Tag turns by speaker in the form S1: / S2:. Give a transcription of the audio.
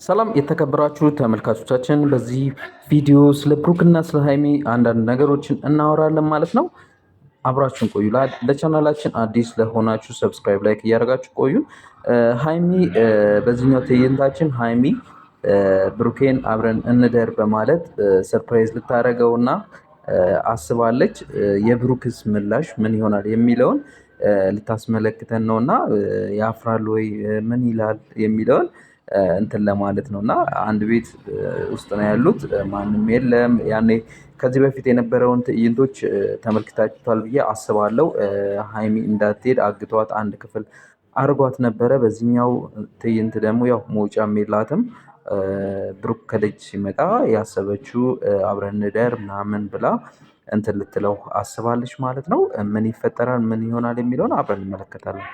S1: ሰላም የተከበራችሁ ተመልካቾቻችን፣ በዚህ ቪዲዮ ስለ ብሩክና ስለ ሃይሚ አንዳንድ ነገሮችን እናወራለን ማለት ነው። አብራችሁን ቆዩ። ለቻናላችን አዲስ ለሆናችሁ ሰብስክራይብ፣ ላይክ እያደረጋችሁ ቆዩ። ሃይሚ በዚህኛው ትዕይንታችን ሃይሚ ብሩኬን አብረን እንደር በማለት ሰርፕራይዝ ልታደርገውና አስባለች። የብሩክስ ምላሽ ምን ይሆናል የሚለውን ልታስመለክተን ነውና ያፍራል ወይ ምን ይላል የሚለውን እንትን ለማለት ነውና አንድ ቤት ውስጥ ነው ያሉት፣ ማንም የለም። ያኔ ከዚህ በፊት የነበረውን ትዕይንቶች ተመልክታችኋል ብዬ አስባለሁ። ሃይሚ እንዳትሄድ አግቷት አንድ ክፍል አርጓት ነበረ። በዚህኛው ትዕይንት ደግሞ ያው መውጫም የላትም። ብሩክ ከደጅ ሲመጣ ያሰበችው አብረን እንደር ምናምን ብላ እንትን ልትለው አስባለች ማለት ነው። ምን ይፈጠራል ምን ይሆናል የሚለውን አብረን እንመለከታለን።